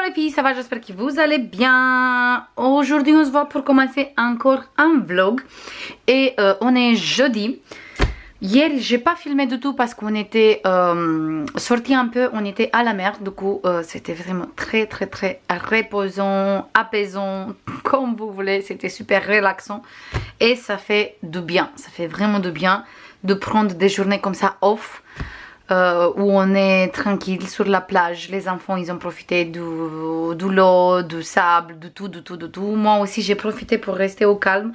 les filles, ça va? J'espère que vous allez bien. Aujourd'hui on se voit pour commencer encore un vlog. Et on est jeudi. Hier j'ai pas filmé du tout parce qu'on était sorti un peu, on était à la mer. Du coup c'était vraiment très reposant, apaisant, comme vous voulez. C'était super relaxant. Et ça fait du bien, ça fait vraiment du bien de prendre des journées comme ça off. Où on est tranquille sur la plage, les enfants ils ont profité de l'eau, du sable, de tout. Moi aussi j'ai profité pour rester au calme,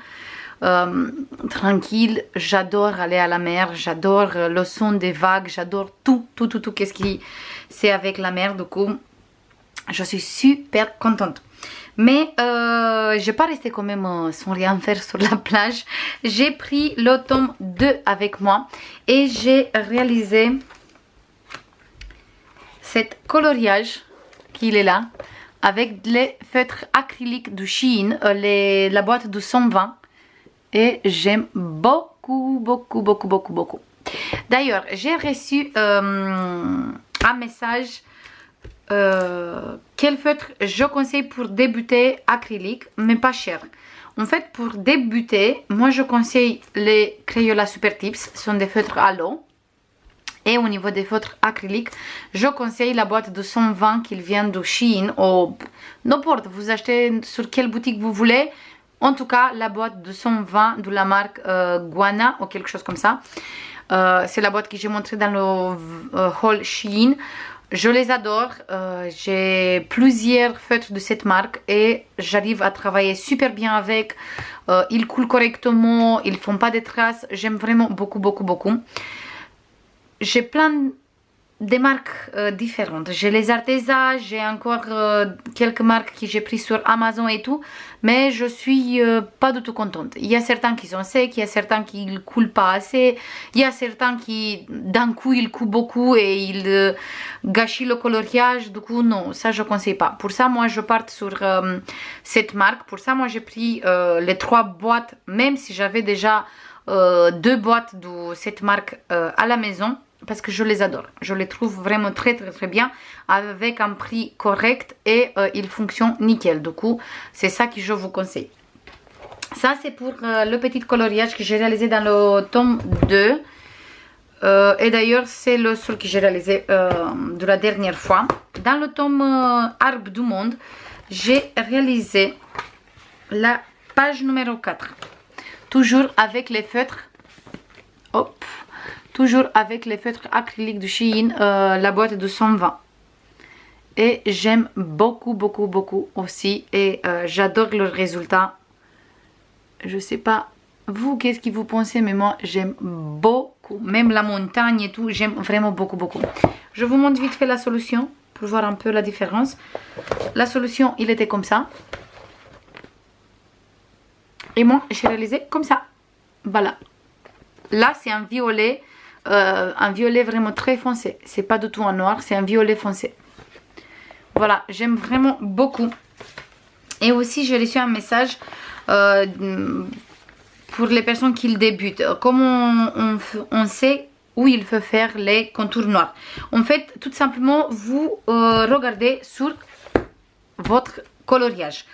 tranquille. J'adore aller à la mer, j'adore le son des vagues, j'adore tout qu'est-ce qui c'est avec la mer. Du coup je suis super contente. Mais je vais pas rester quand même sans rien faire sur la plage. J'ai pris le tome 2 avec moi et j'ai réalisé cet coloriage qu'il est là avec les feutres acryliques du Shein, la boîte de 120, et j'aime beaucoup. D'ailleurs j'ai reçu un message quel feutre je conseille pour débuter acrylique mais pas cher. En fait pour débuter moi je conseille les Crayola Super Tips, ce sont des feutres à l'eau. Et au niveau des feutres acryliques, je conseille la boîte de 120 qui vient de Shein ou n'importe, vous achetez sur quelle boutique vous voulez. En tout cas, la boîte de 120 de la marque Guana ou quelque chose comme ça. C'est la boîte que j'ai montrée dans le haul Shein. Je les adore. J'ai plusieurs feutres de cette marque et j'arrive à travailler super bien avec. Ils coulent correctement, ils font pas de traces. J'aime vraiment beaucoup. J'ai plein de marques différentes. J'ai les Arteza, j'ai encore quelques marques que j'ai pris sur Amazon et tout. Mais je suis pas du tout contente. Il y a certains qui sont secs, il y a certains qui ne coulent pas assez. Il y a certains qui d'un coup ils coulent beaucoup et ils gâchent le coloriage. Du coup non, ça je conseille pas. Pour ça moi je parte sur cette marque. Pour ça moi j'ai pris les 3 boîtes. Même si j'avais déjà 2 boîtes de cette marque à la maison. Parce que je les adore, je les trouve vraiment très bien, avec un prix correct et ils fonctionnent nickel. Du coup c'est ça que je vous conseille. Ça c'est pour le petit coloriage que j'ai réalisé dans le tome 2. Et d'ailleurs c'est le seul que j'ai réalisé de la dernière fois. Dans le tome Arbre du Monde, j'ai réalisé la page numéro 4. Toujours avec les feutres. Hop. Toujours avec les feutres acryliques de Shein, la boîte de 120. Et j'aime beaucoup aussi. Et j'adore le résultat. Je sais pas, vous, qu'est-ce que vous pensez, mais moi, j'aime beaucoup. Même la montagne et tout, j'aime vraiment beaucoup. Je vous montre vite fait la solution, pour voir un peu la différence. La solution, il était comme ça. Et moi, j'ai réalisé comme ça. Voilà. Là, c'est un violet vraiment très foncé. C'est pas du tout un noir, c'est un violet foncé. Voilà, j'aime vraiment beaucoup. Et aussi j'ai reçu un message pour les personnes qui débutent. Comment on sait où il faut faire les contours noirs. En fait, tout simplement, vous regardez sur votre coloriage.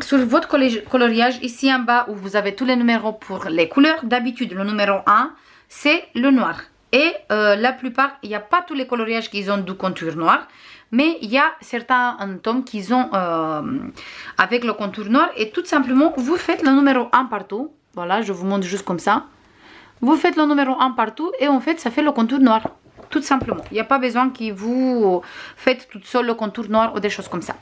Sur votre coloriage, ici en bas où vous avez tous les numéros pour les couleurs, d'habitude le numéro 1 c'est le noir. Et la plupart, il n'y a pas tous les coloriages qui ont du contour noir, mais il y a certains tomes qui ont avec le contour noir. Et tout simplement, vous faites le numéro 1 partout. Voilà, je vous montre juste comme ça. Vous faites le numéro 1 partout et en fait ça fait le contour noir. Tout simplement, il n'y a pas besoin que vous faites tout seul le contour noir ou des choses comme ça.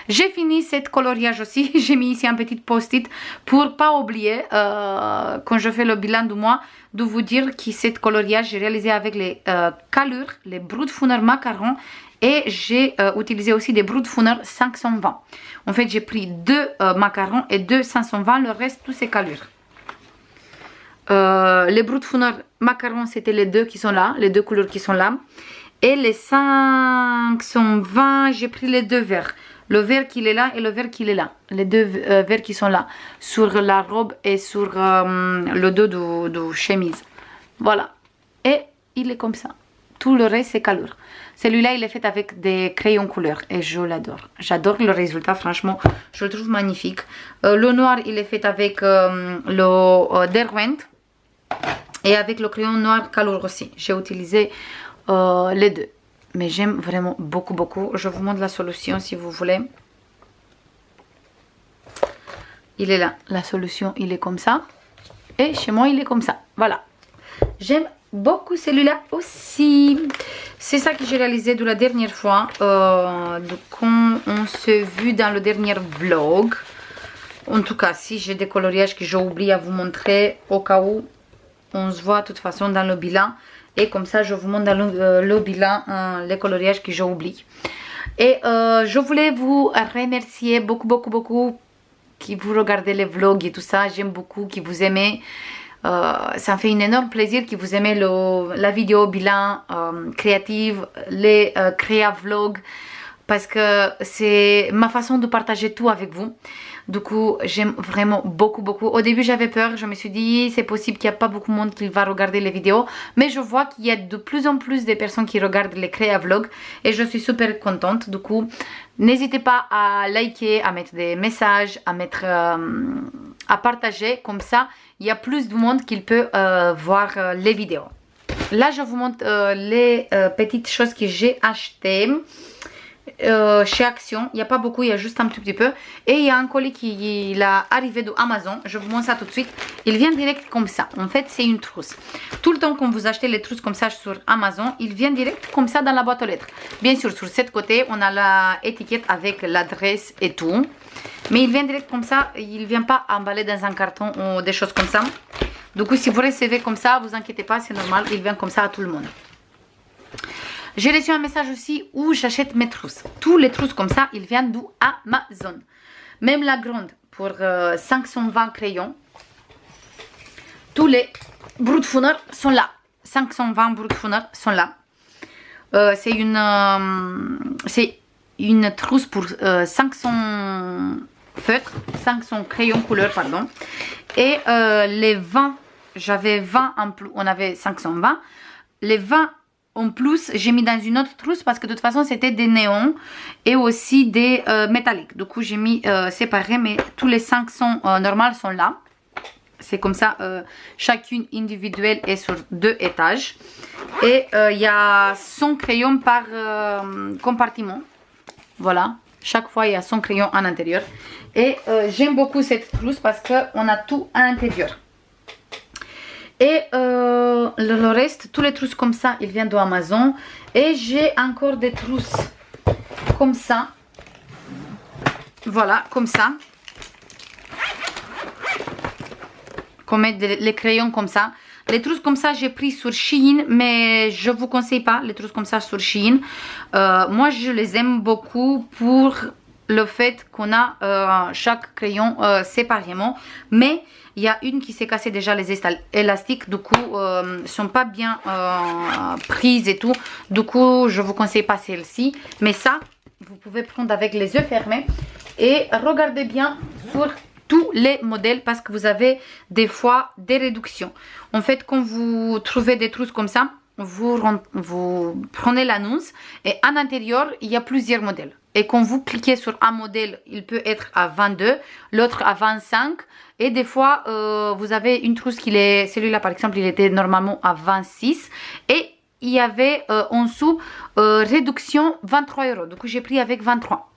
J'ai fini cette coloriage aussi. J'ai mis ici un petit post-it pour pas oublier quand je fais le bilan du mois de vous dire que cette coloriage j'ai réalisé avec les calures, les Broodfunner macarons, et j'ai utilisé aussi des Broodfunner 520. En fait j'ai pris 2 macarons et 2 520, le reste tous ces calures. Les Broodfunner macarons c'était les 2 qui sont là, les 2 couleurs qui sont là. Et les 520 j'ai pris les 2 verts. Le vert qui est là et le vert qui est là. Les 2 verts qui sont là. Sur la robe et sur le dos de chemise. Voilà. Et il est comme ça. Tout le reste c'est calure. Celui-là, il est fait avec des crayons couleur et je l'adore. J'adore le résultat, franchement, je le trouve magnifique. Le noir, il est fait avec le Derwent et avec le crayon noir Calour aussi. J'ai utilisé les deux. Mais j'aime vraiment beaucoup, beaucoup. Je vous montre la solution si vous voulez. Il est là. La solution, il est comme ça. Et chez moi, il est comme ça. Voilà. J'aime beaucoup celui-là aussi. C'est ça que j'ai réalisé de la dernière fois. Quand on s'est vu dans le dernier vlog. En tout cas, si j'ai des coloriages que j'ai oublié à vous montrer, au cas où, on se voit de toute façon dans le bilan. Et comme ça, je vous montre dans le bilan les coloriages que j'ai oublié. Et je voulais vous remercier beaucoup, beaucoup, beaucoup qui vous regardez les vlogs et tout ça. J'aime beaucoup, qui vous aimez. Ça me fait un énorme plaisir que vous aimez la vidéo bilan créative, les créa vlogs. Parce que c'est ma façon de partager tout avec vous. Du coup, j'aime vraiment beaucoup, beaucoup. Au début, j'avais peur. Je me suis dit, c'est possible qu'il n'y a pas beaucoup de monde qui va regarder les vidéos. Mais je vois qu'il y a de plus en plus de personnes qui regardent les créa vlogs. Et je suis super contente. Du coup, n'hésitez pas à liker, à mettre des messages, à partager. Comme ça, il y a plus de monde qui peut voir les vidéos. Là, je vous montre les petites choses que j'ai achetées. Chez Action, il n'y a pas beaucoup, il y a juste un tout petit peu. Et il y a un colis qui est arrivé de Amazon. Je vous montre ça tout de suite. Il vient direct comme ça. En fait, c'est une trousse. Tout le temps quand vous achetez les trousses comme ça sur Amazon, il vient direct comme ça dans la boîte aux lettres. Bien sûr, sur cette côté, on a l'étiquette avec l'adresse et tout. Mais il vient direct comme ça. Il ne vient pas emballé dans un carton ou des choses comme ça. Du coup, si vous recevez comme ça, vous inquiétez pas, c'est normal. Il vient comme ça à tout le monde. J'ai reçu un message aussi où j'achète mes trousses. Tous les trousses comme ça, ils viennent d'Amazon. Même la grande pour 520 crayons. Tous les Brutfuner sont là. 520 Brutfuner sont là. C'est une trousse pour 500 feutres, 500 crayons couleur, pardon. Et les 20, j'avais 20 en plus, on avait 520. Les 20 en plus, j'ai mis dans une autre trousse parce que de toute façon, c'était des néons et aussi des métalliques. Du coup, j'ai mis séparés, mais tous les 500 normales sont là. C'est comme ça, chacune individuelle est sur 2 étages. Et il y a 100 crayons par compartiment. Voilà, chaque fois, il y a 100 crayons à l'intérieur. Et j'aime beaucoup cette trousse parce qu'on a tout à l'intérieur. Et le reste, tous les trousses comme ça, ils viennent d'Amazon. Et j'ai encore des trousses comme ça. Voilà, comme ça. Qu'on met les crayons comme ça. Les trousses comme ça, j'ai pris sur Shein, mais je ne vous conseille pas les trousses comme ça sur Shein. Moi, je les aime beaucoup pour le fait qu'on a chaque crayon séparément. Mais il y a une qui s'est cassée déjà, les élastiques, du coup, ne sont pas bien prises et tout. Du coup, je ne vous conseille pas celle-ci. Mais ça, vous pouvez prendre avec les yeux fermés. Et regardez bien sur tous les modèles parce que vous avez des fois des réductions. En fait, quand vous trouvez des trousses comme ça, vous prenez l'annonce et à l'intérieur, il y a plusieurs modèles. Et quand vous cliquez sur un modèle, il peut être à 22, l'autre à 25. Et des fois, vous avez une trousse qui est... Celui-là, par exemple, il était normalement à 26. Et il y avait en dessous réduction 23 €. Du coup, j'ai pris avec 23.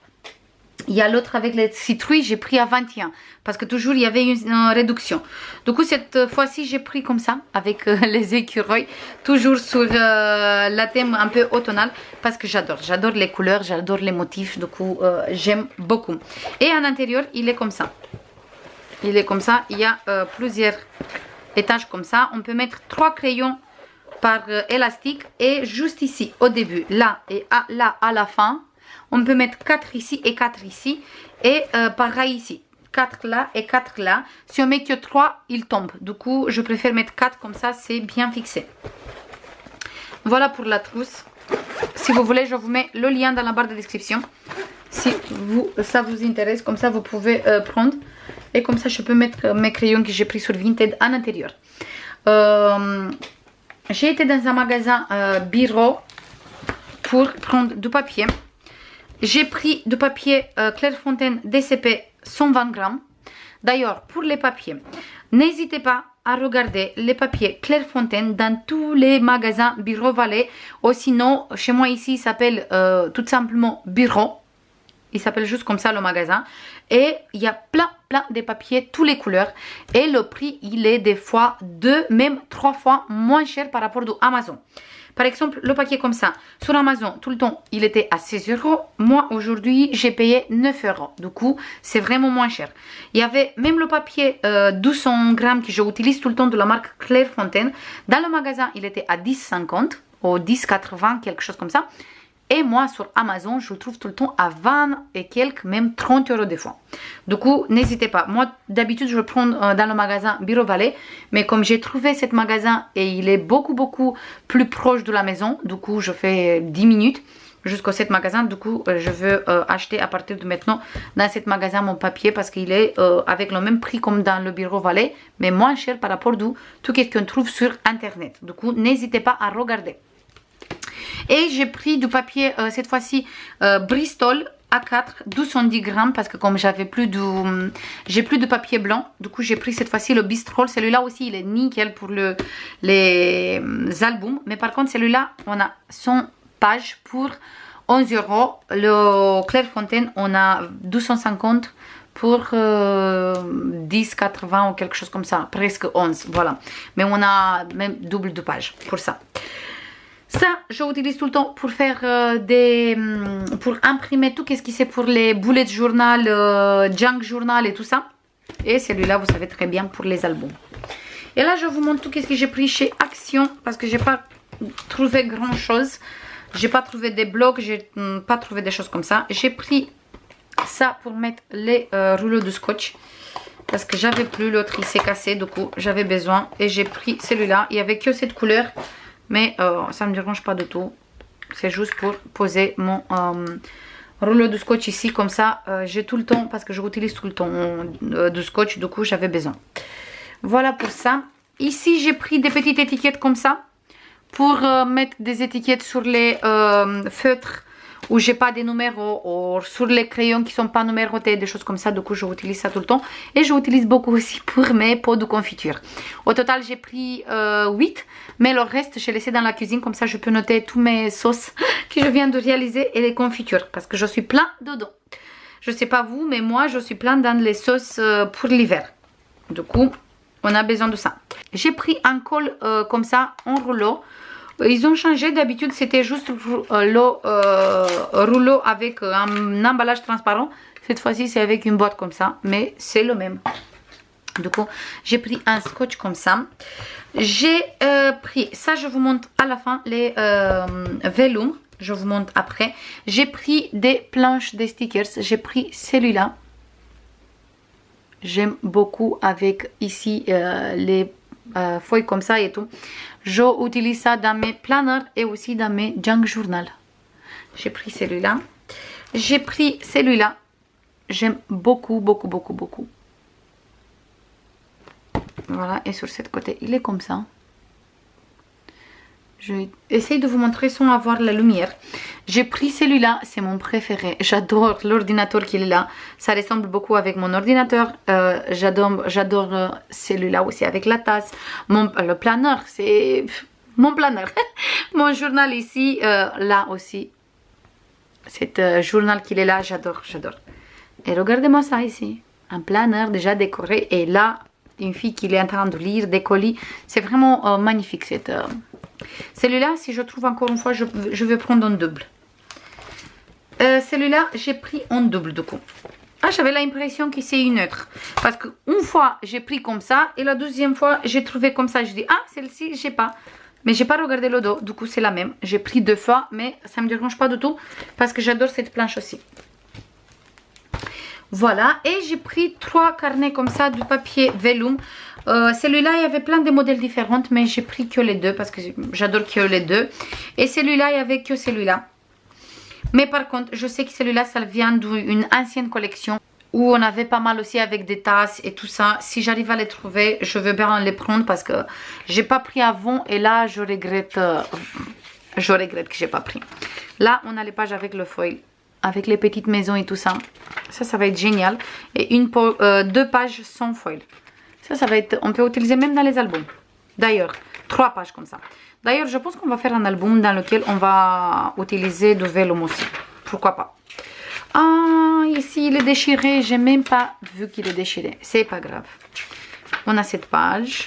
Il y a l'autre avec les citrouilles, j'ai pris à 21. Parce que toujours, il y avait une réduction. Du coup, cette fois-ci, j'ai pris comme ça, avec les écureuils. Toujours sur la thème un peu automnal. Parce que j'adore. J'adore les couleurs, j'adore les motifs. Du coup, j'aime beaucoup. Et à l'intérieur, il est comme ça. Il est comme ça. Il y a plusieurs étages comme ça. On peut mettre 3 crayons par élastique. Et juste ici, au début, là et là à la fin, on peut mettre 4 ici et 4 ici. Et pareil ici. 4 là et 4 là. Si on met que 3, il tombe. Du coup, je préfère mettre 4 comme ça, c'est bien fixé. Voilà pour la trousse. Si vous voulez, je vous mets le lien dans la barre de description. Si ça vous intéresse, comme ça vous pouvez prendre. Et comme ça, je peux mettre mes crayons que j'ai pris sur Vinted à l'intérieur. J'ai été dans un magasin Biro. pour prendre du papier. J'ai pris du papier Clairefontaine DCP 120 grammes. D'ailleurs, pour les papiers, n'hésitez pas à regarder les papiers Clairefontaine dans tous les magasins Bureau Vallée. Ou sinon, chez moi ici, il s'appelle tout simplement Bureau. Il s'appelle juste comme ça le magasin. Et il y a plein de papiers, toutes les couleurs. Et le prix, il est des fois 2, même 3 fois moins cher par rapport à Amazon. Par exemple, le paquet comme ça, sur Amazon, tout le temps, il était à 16 €. Moi, aujourd'hui, j'ai payé 9 €. Du coup, c'est vraiment moins cher. Il y avait même le papier 200 grammes que j'utilise tout le temps de la marque Clairefontaine. Dans le magasin, il était à 10,50 ou 10,80, quelque chose comme ça. Et moi, sur Amazon, je le trouve tout le temps à 20 et quelques, même 30 € des fois. Du coup, n'hésitez pas. Moi, d'habitude, je le prends dans le magasin Bureau Vallée. Mais comme j'ai trouvé ce magasin et il est beaucoup plus proche de la maison, du coup, je fais 10 minutes jusqu'à ce magasin. Du coup, je veux acheter à partir de maintenant dans ce magasin mon papier parce qu'il est avec le même prix comme dans le Bureau Vallée, mais moins cher par rapport à tout ce qu'on trouve sur Internet. Du coup, n'hésitez pas à regarder. Et j'ai pris du papier, cette fois-ci, Bristol A4, 210 grammes, parce que comme j'ai plus de papier blanc, du coup j'ai pris cette fois-ci le Bristol. Celui-là aussi, il est nickel pour les albums. Mais par contre, celui-là, on a 100 pages pour 11 €. Le Clairefontaine, on a 250 pour 10,80 ou quelque chose comme ça, presque 11, voilà. Mais on a même double de pages pour ça. Ça, je l'utilise tout le temps pour faire pour imprimer tout ce qui c'est pour les bullet journal, junk journal et tout ça. Et celui-là, vous savez très bien, pour les albums. Et là, je vous montre tout ce que j'ai pris chez Action parce que j'ai pas trouvé grand chose. J'ai pas trouvé des blocs, j'ai pas trouvé des choses comme ça. J'ai pris ça pour mettre les rouleaux de scotch parce que j'avais plus, l'autre il s'est cassé, du coup j'avais besoin et j'ai pris celui-là. Il n'y avait que cette couleur. Mais ça ne me dérange pas du tout. C'est juste pour poser mon rouleau de scotch ici. Comme ça, j'ai tout le temps, parce que je l'utilise tout le temps de scotch. Du coup, j'avais besoin. Voilà pour ça. Ici, j'ai pris des petites étiquettes comme ça. Pour mettre des étiquettes sur les feutres où j'ai pas des numéros, ou sur les crayons qui sont pas numérotés, des choses comme ça. Du coup, je utilise ça tout le temps. Et je l'utilise beaucoup aussi pour mes pots de confiture. Au total, j'ai pris 8. Mais le reste, j'ai laissé dans la cuisine. Comme ça, je peux noter tous mes sauces que je viens de réaliser et les confitures. Parce que je suis plein dedans. Je sais pas vous, mais moi, je suis plein dans les sauces pour l'hiver. Du coup, on a besoin de ça. J'ai pris un col comme ça, en rouleau. Ils ont changé, d'habitude c'était juste le rouleau avec un emballage transparent. Cette fois-ci c'est avec une boîte comme ça, mais c'est le même. Du coup j'ai pris un scotch comme ça. J'ai pris, ça je vous montre à la fin, les vellum, je vous montre après. J'ai pris des planches de stickers, j'ai pris celui-là. J'aime beaucoup avec ici les feuilles comme ça et tout. J'utilise ça dans mes planners et aussi dans mes junk journal. J'ai pris celui-là. J'ai pris celui-là. J'aime beaucoup. Voilà, et sur cette côté, il est comme ça. Je essaye de vous montrer sans avoir la lumière. J'ai pris celui-là, c'est mon préféré. J'adore l'ordinateur qu'il est là. Ça ressemble beaucoup avec mon ordinateur. J'adore celui-là aussi avec la tasse. Le planeur, c'est mon planeur. Mon journal ici, là aussi. C'est journal qu'il est là, j'adore. Et regardez-moi ça ici. Un planeur déjà décoré. Et là, une fille qui est en train de lire des colis. C'est vraiment magnifique cette... Celui-là, si je trouve encore une fois, je vais prendre en double. Celui-là, j'ai pris en double du coup. Ah, j'avais l'impression que c'est une autre. Parce qu'une fois, j'ai pris comme ça. Et la deuxième fois, j'ai trouvé comme ça. Je dis, ah, celle-ci, je sais pas. Mais j'ai pas regardé le dos. Du coup, c'est la même. J'ai pris 2 fois. Mais ça me dérange pas du tout. Parce que j'adore cette planche aussi. Voilà. Et j'ai pris 3 carnets comme ça du papier vellum. Celui-là, il y avait plein de modèles différents, mais j'ai pris que les 2 parce que j'adore que les 2. Et celui-là, il y avait que celui-là. Mais par contre, je sais que celui-là, ça vient d'une ancienne collection où on avait pas mal aussi avec des tasses et tout ça. Si j'arrive à les trouver, je veux bien les prendre parce que j'ai pas pris avant et là, je regrette Je regrette que j'ai pas pris. Là, on a les pages avec le foil, avec les petites maisons et tout ça. Ça va être génial. Et deux pages sans foil. Ça va être, on peut utiliser même dans les albums. D'ailleurs, 3 pages comme ça. D'ailleurs, je pense qu'on va faire un album dans lequel on va utiliser du vellum aussi. Pourquoi pas. Ah, ici, il est déchiré. J'ai même pas vu qu'il est déchiré. C'est pas grave. On a cette page.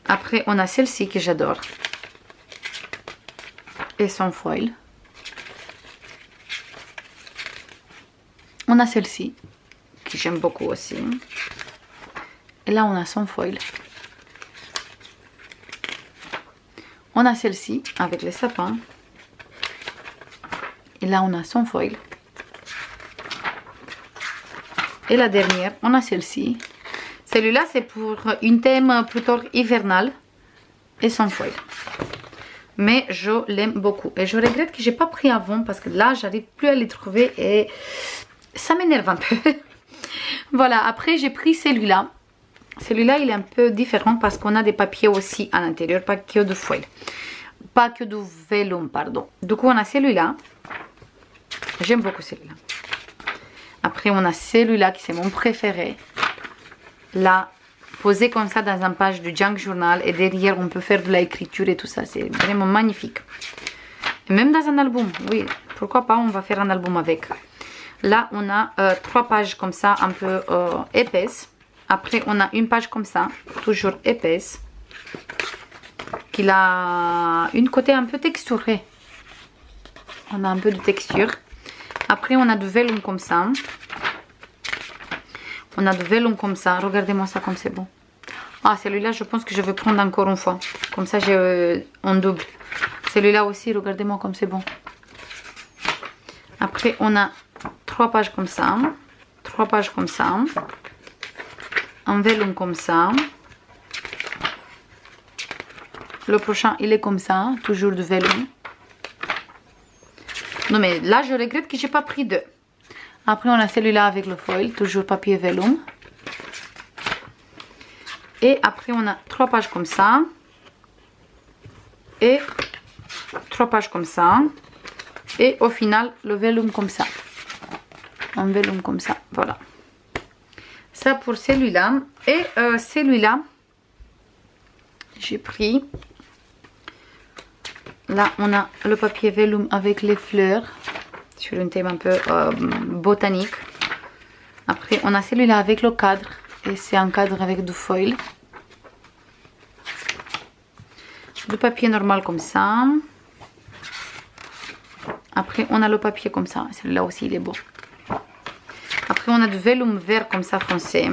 Après, on a celle-ci que j'adore. Et son foil. On a celle-ci, que j'aime beaucoup aussi. Et là, on a son foil. On a celle-ci, avec les sapins. Et là, on a son foil. Et la dernière, on a celle-ci. Celui-là, c'est pour une thème plutôt hivernal. Et son foil. Mais je l'aime beaucoup. Et je regrette que j'ai pas pris avant. Parce que là, j'arrive plus à les trouver. Et ça m'énerve un peu. Voilà, après, j'ai pris celui-là. Celui-là, il est un peu différent. Parce qu'on a des papiers aussi à l'intérieur. Pas que de foil. Pas que du vellum, pardon. Du coup, on a celui-là. J'aime beaucoup celui-là. Après, on a celui-là qui c'est mon préféré. Là, posé comme ça dans une page du junk journal. Et derrière, on peut faire de l'écriture et tout ça. C'est vraiment magnifique. Et même dans un album. Oui, pourquoi pas, on va faire un album avec. Là, on a 3 pages comme ça, un peu épaisses. Après, on a une page comme ça, toujours épaisse. Qui a une côté un peu texturé. On a un peu de texture. Après, on a du vellum comme ça. On a du vellum comme ça. Regardez-moi ça comme c'est bon. Ah, celui-là, je pense que je vais prendre encore une fois. Comme ça, j'ai en double. Celui-là aussi, regardez-moi comme c'est bon. Après, on a 3 pages comme ça. 3 pages comme ça. Un vellum comme ça. Le prochain, il est comme ça. Toujours du vellum. Non, mais là, je regrette que j'ai pas pris 2. Après, on a celui-là avec le foil, toujours papier vellum. Et après, on a 3 pages comme ça. Et 3 pages comme ça. Et au final, le vellum comme ça. Un vellum comme ça, voilà. Ça pour celui-là. Et celui-là, j'ai pris... Là, on a le papier vellum avec les fleurs. Sur un thème un peu botanique. Après, on a celui-là avec le cadre. Et c'est un cadre avec du foil. Du papier normal comme ça. Après, on a le papier comme ça. Celui-là aussi, il est beau. Après, on a du vellum vert comme ça, foncé.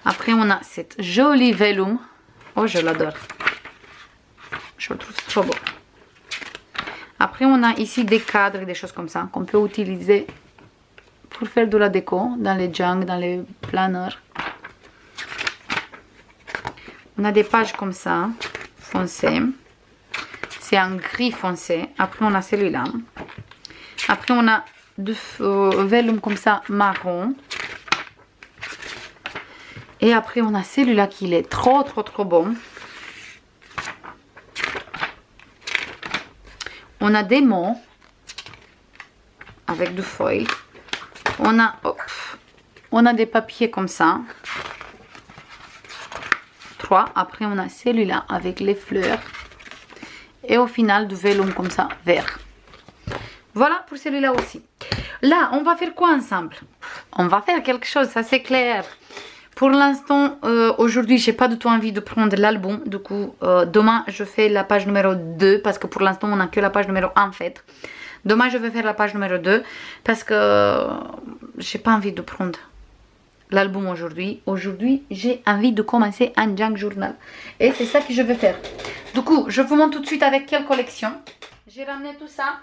Après, on a cette jolie vellum. Oh, je l'adore. Je le trouve trop beau. Après, on a ici des cadres et des choses comme ça qu'on peut utiliser pour faire de la déco dans les junk, dans les planeurs. On a des pages comme ça, foncées. C'est un gris foncé. Après, on a celui-là. Après, on a du vellum comme ça, marron. Et après, on a celui-là qui est trop bon. On a des mots avec du foil. On a des papiers comme ça. 3. Après, on a celui-là avec les fleurs. Et au final, du vellum comme ça, vert. Voilà pour celui-là aussi. Là, on va faire quoi ensemble? On va faire quelque chose, ça c'est clair. Pour l'instant, aujourd'hui, j'ai pas du tout envie de prendre l'album. Du coup, demain, je fais la page numéro 2. Parce que pour l'instant, on n'a que la page numéro 1 en fait. Demain, je vais faire la page numéro 2. Parce que j'ai pas envie de prendre l'album aujourd'hui. Aujourd'hui, j'ai envie de commencer un junk journal. Et c'est ça que je vais faire. Du coup, je vous montre tout de suite avec quelle collection. J'ai ramené tout ça.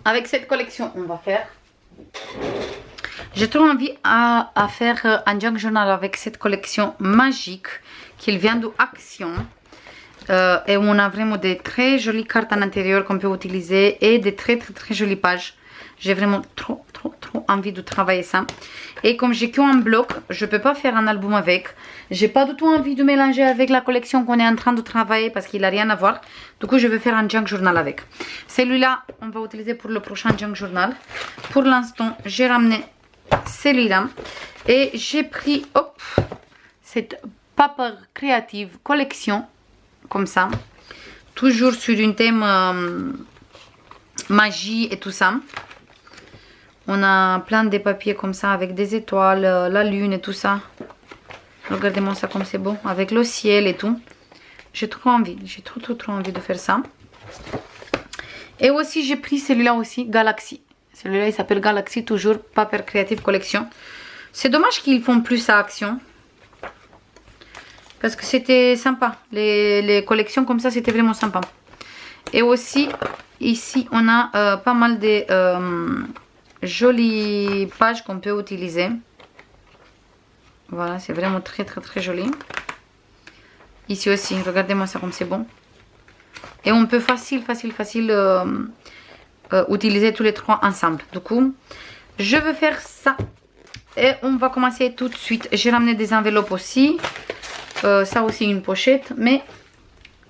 Avec cette collection, on va faire... J'ai trop envie à faire un junk journal avec cette collection magique qui vient de Action. Et on a vraiment des très jolies cartes à l'intérieur qu'on peut utiliser et des très jolies pages. J'ai vraiment trop trop envie de travailler ça. Et comme j'ai qu'un bloc, je peux pas faire un album avec. J'ai pas du tout envie de mélanger avec la collection qu'on est en train de travailler parce qu'il a rien à voir. Du coup, je vais faire un junk journal avec. Celui-là, on va utiliser pour le prochain junk journal. Pour l'instant, j'ai ramené celui-là et j'ai pris cette Paper Creative collection comme ça, toujours sur une thème magie et tout ça. On a plein de papiers comme ça avec des étoiles, la lune et tout ça. Regardez-moi ça comme c'est beau, avec le ciel et tout. J'ai trop envie, j'ai trop envie de faire ça. Et aussi j'ai pris celui-là aussi, Galaxy. Celui-là il s'appelle Galaxy, toujours Paper Creative Collection. C'est dommage qu'ils font plus à Action. Parce que c'était sympa. Les collections comme ça, c'était vraiment sympa. Et aussi, ici, on a pas mal de jolies pages qu'on peut utiliser. Voilà, c'est vraiment très joli. Ici aussi, regardez-moi ça comme c'est bon. Et on peut facile utiliser tous les trois ensemble. Du coup, je vais faire ça. Et on va commencer tout de suite. J'ai ramené des enveloppes aussi. Ça aussi une pochette. Mais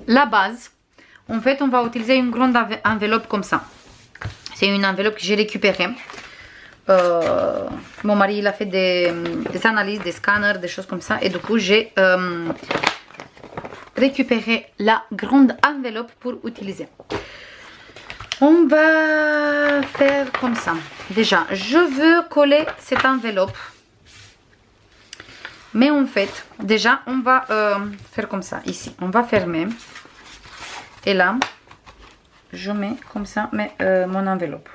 la base, en fait, on va utiliser une grande enveloppe comme ça. C'est une enveloppe que j'ai récupérée. Mon mari il a fait des analyses, des scanners, des choses comme ça. Et du coup, j'ai récupéré la grande enveloppe pour utiliser. On va faire comme ça. Déjà, je veux coller cette enveloppe. Mais en fait, déjà, on va faire comme ça. Ici, on va fermer. Et là, je mets comme ça mon enveloppe.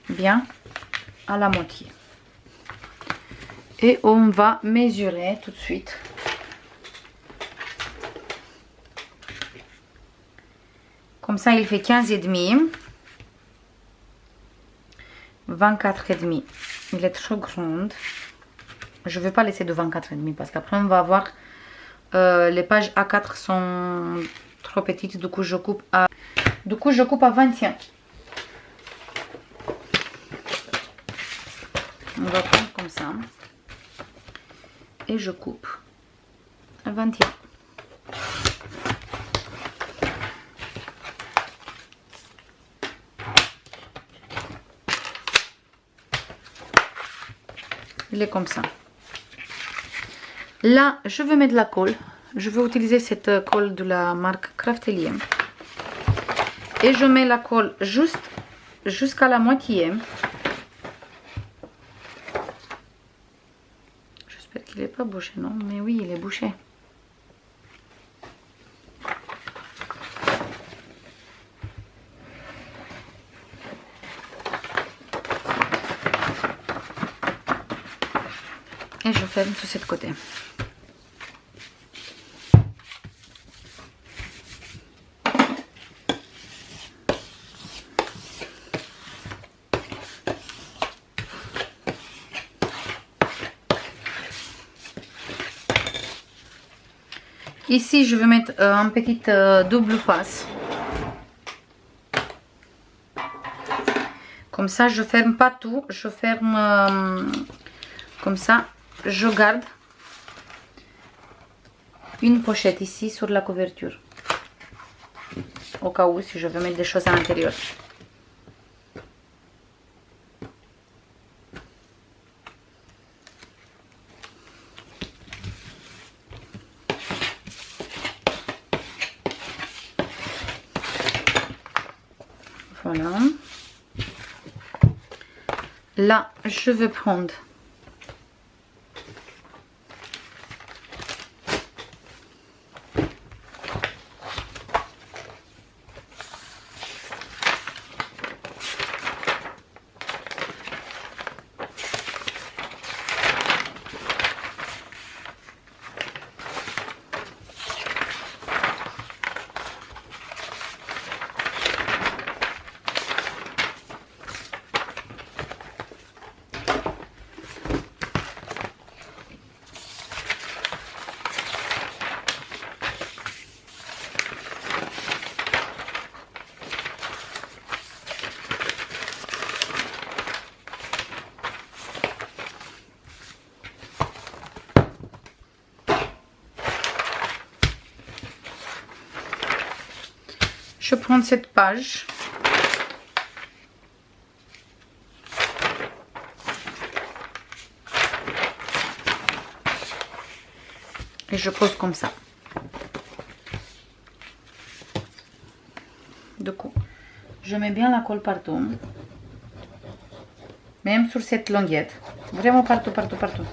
Bien à la moitié. Et on va mesurer tout de suite. Comme ça, il fait 15,5. 24,5. Il est trop grand. Je ne vais pas laisser de 24,5 parce qu'après on va avoir les pages A4 sont trop petites. Du coup, je coupe à 21. On va prendre comme ça. Et je coupe à 21. Il est comme ça. Là, je vais mettre la colle. Je vais utiliser cette colle de la marque Craftelier. Et je mets la colle juste jusqu'à la moitié. J'espère qu'il n'est pas bouché, non? Mais oui, il est bouché. Et je ferme sur cette côté. Ici, je vais mettre une petite double face. Comme ça, je ferme pas tout. Je ferme comme ça. Je garde une pochette ici sur la couverture. Au cas où, si je veux mettre des choses à l'intérieur. Voilà. Là, je vais prendre Je prends cette page. Et je pose comme ça. Du coup, je mets bien la colle partout. Même sur cette languette. Vraiment partout, partout, partout.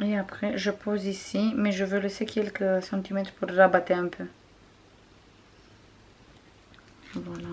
Et après, je pose ici, mais je veux laisser quelques centimètres pour rabattre un peu. Voilà.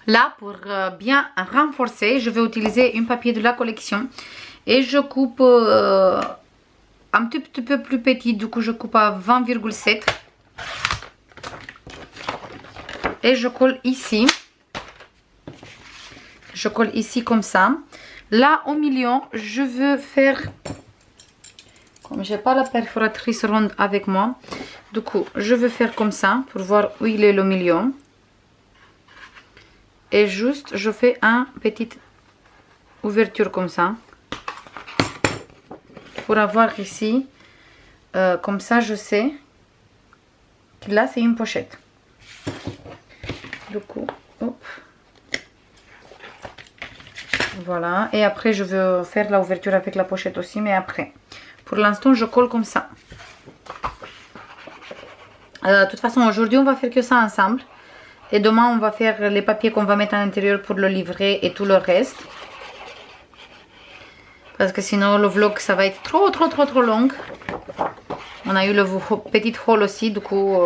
Là, pour bien renforcer, je vais utiliser un papier de la collection. Et je coupe un tout petit peu plus petit. Du coup, je coupe à 20,7. Et je colle ici. Je colle ici comme ça. Là, au milieu, je veux faire... Comme j'ai pas la perforatrice ronde avec moi. Du coup, je veux faire comme ça pour voir où il est le milieu. Et juste, je fais une petite ouverture comme ça. Pour avoir ici, comme ça, je sais que là, c'est une pochette. Du coup, hop. Voilà. Et après, je veux faire l'ouverture avec la pochette aussi, mais après. Pour l'instant, je colle comme ça. De toute façon, aujourd'hui, on va faire que ça ensemble. Et demain, on va faire les papiers qu'on va mettre à l'intérieur pour le livret et tout le reste. Parce que sinon, le vlog, ça va être trop long. On a eu le petit haul aussi, du coup,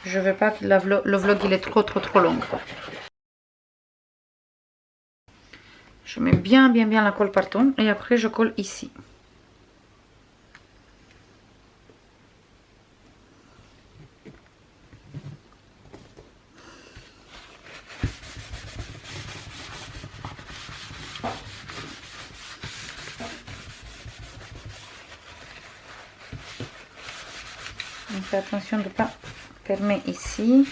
je veux pas que le vlog, il est trop long. Je mets bien la colle partout. Et après, je colle ici. On fait attention de ne pas fermer ici.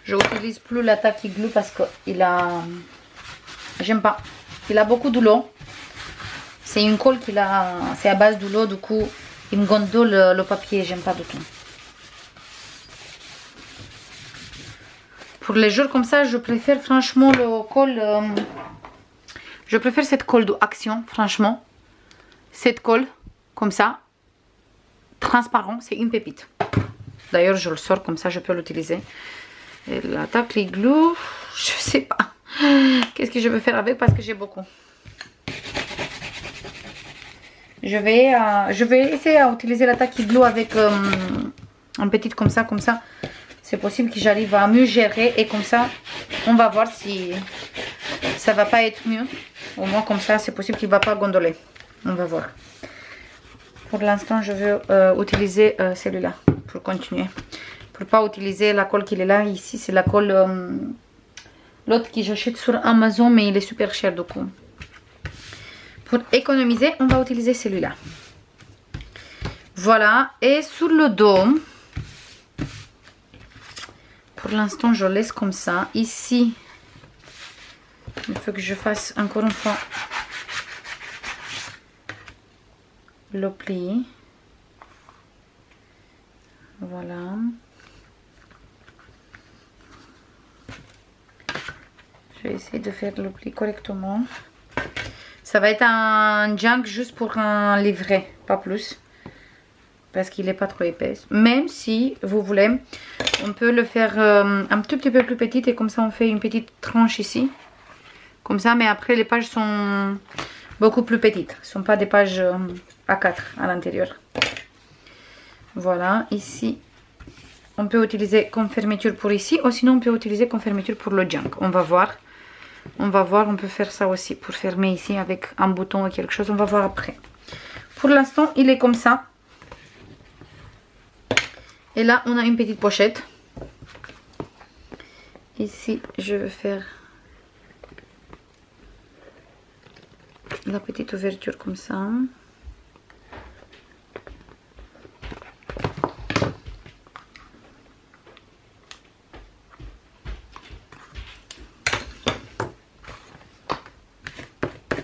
Je n'utilise plus la tacky glue parce que j'aime pas. Il a beaucoup d'eau. C'est une colle c'est à base d'eau, du coup il me gondole le papier, j'aime pas du tout. Pour les jours comme ça, je préfère franchement le colle. Je préfère cette colle d'Action, franchement. Cette colle, comme ça, transparent, c'est une pépite. D'ailleurs, je le sors comme ça, je peux l'utiliser. Et la tackle glue, je sais pas. Qu'est-ce que je vais faire avec parce que j'ai beaucoup. Je vais essayer à utiliser la tackle glue avec un petit comme ça. C'est possible que j'arrive à mieux gérer et comme ça, on va voir si ça va pas être mieux. Au moins comme ça, c'est possible qu'il va pas gondoler. On va voir. Pour l'instant, je vais utiliser celui-là pour continuer. Pour pas utiliser la colle qui est là. Ici, c'est la colle l'autre que j'achète sur Amazon, mais il est super cher du coup. Pour économiser, on va utiliser celui-là. Voilà. Et sur le dos, pour l'instant, je laisse comme ça. Ici, il faut que je fasse encore une fois le pli. Voilà. Je vais essayer de faire le pli correctement. Ça va être un junk juste pour un livret, pas plus. Parce qu'il n'est pas trop épais. Même si vous voulez, on peut le faire un tout petit peu plus petit. Et comme ça, on fait une petite tranche ici. Comme ça, mais après, les pages sont beaucoup plus petites. Ce ne sont pas des pages A4 à l'intérieur. Voilà, ici, on peut utiliser comme fermeture pour ici. Ou sinon, on peut utiliser comme fermeture pour le junk. On va voir. On va voir, on peut faire ça aussi pour fermer ici avec un bouton ou quelque chose. On va voir après. Pour l'instant, il est comme ça. Et là, on a une petite pochette. Ici, je vais faire la petite ouverture comme ça.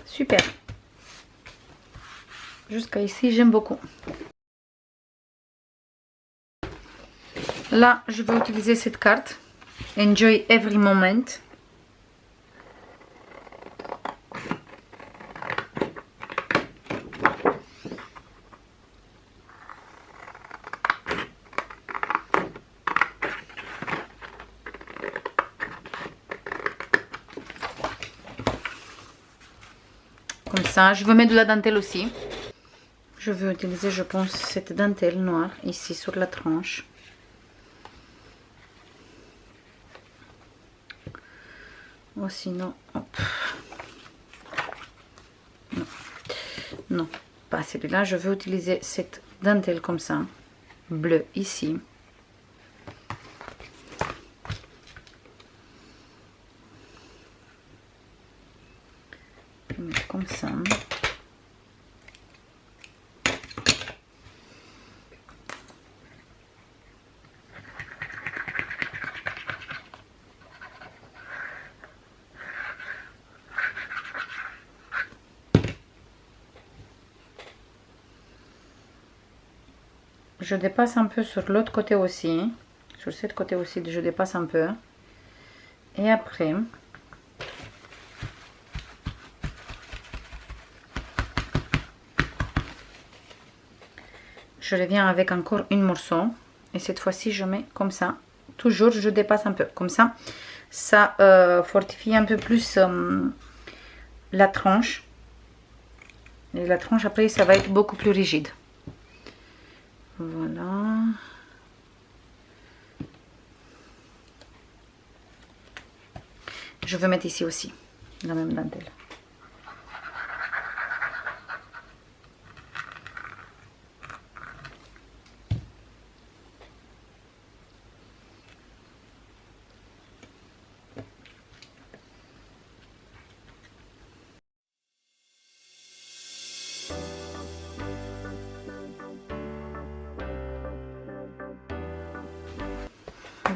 Super. Jusqu'à ici, j'aime beaucoup. Là, je vais utiliser cette carte. Enjoy every moment. Comme ça, je vais mettre de la dentelle aussi. Je vais utiliser, je pense, cette dentelle noire ici sur la tranche. Ou sinon, hop. Non, non, pas celui-là. Je vais utiliser cette dentelle comme ça, bleue ici. Comme ça. Je dépasse un peu sur l'autre côté aussi. Sur cette côté aussi, je dépasse un peu. Et après, je reviens avec encore une morceau. Et cette fois-ci, je mets comme ça. Toujours, je dépasse un peu. Comme ça, ça fortifie un peu plus la tranche. Et la tranche, après, ça va être beaucoup plus rigide. Voilà. Je vais mettre ici aussi la même dentelle.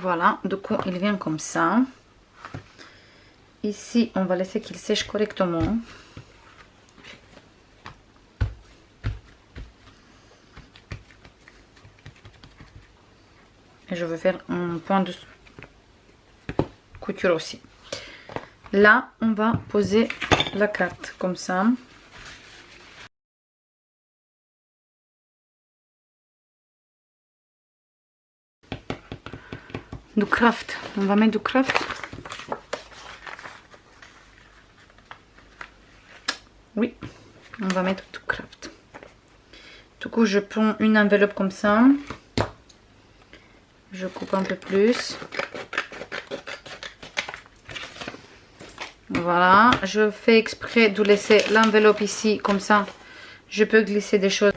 Voilà, du coup, il vient comme ça. Ici, on va laisser qu'il sèche correctement. Et je vais faire un point de couture aussi. Là, on va poser la carte comme ça. du craft. On va mettre du craft. Oui, on va mettre du craft. Du coup, je prends une enveloppe comme ça. Je coupe un peu plus. Voilà, je fais exprès de laisser l'enveloppe ici, comme ça, je peux glisser des choses.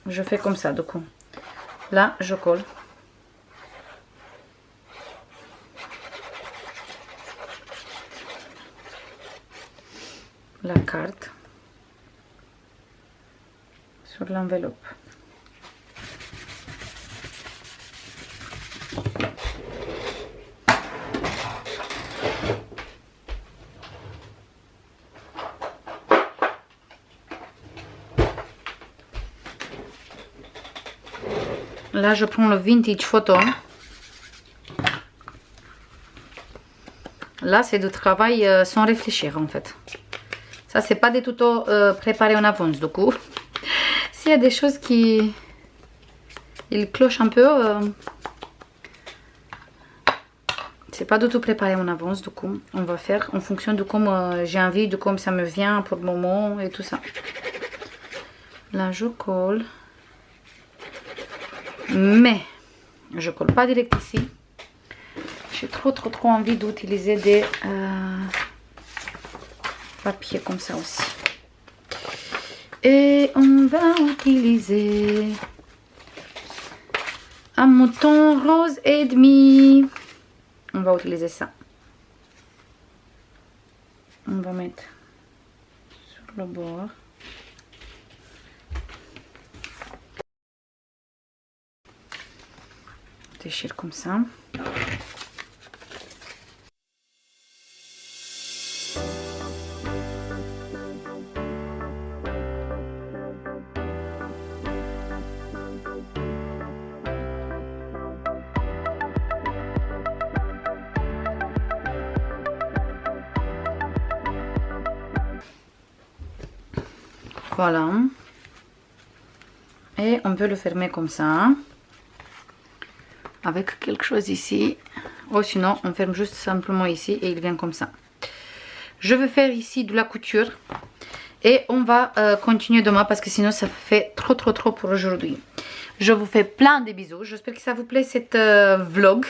Je fais comme ça, du coup. Là, je colle. La carte sur l'enveloppe. Là, je prends le vintage photo. Là, c'est du travail sans réfléchir, en fait. Ça, c'est pas des tutos préparés en avance, du coup. S'il y a des choses qui... ils clochent un peu, c'est pas du tout préparé en avance, du coup. On va faire en fonction de comme j'ai envie, de comme ça me vient pour le moment et tout ça. Là, je colle. Mais je colle pas direct ici. J'ai trop envie d'utiliser des papiers comme ça aussi. Et on va utiliser un mouton rose et demi. On va utiliser ça. On va mettre sur le bord. Déchire comme ça. Voilà. Et on peut le fermer comme ça. Avec quelque chose ici, ou sinon on ferme juste simplement ici et il vient comme ça. Je vais faire ici de la couture et on va continuer demain parce que sinon ça fait trop pour aujourd'hui. Je vous fais plein de bisous, j'espère que ça vous plaît cette vlog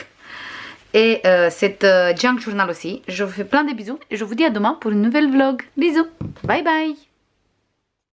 et cette junk journal aussi. Je vous fais plein de bisous et je vous dis à demain pour une nouvelle vlog. Bisous, bye bye.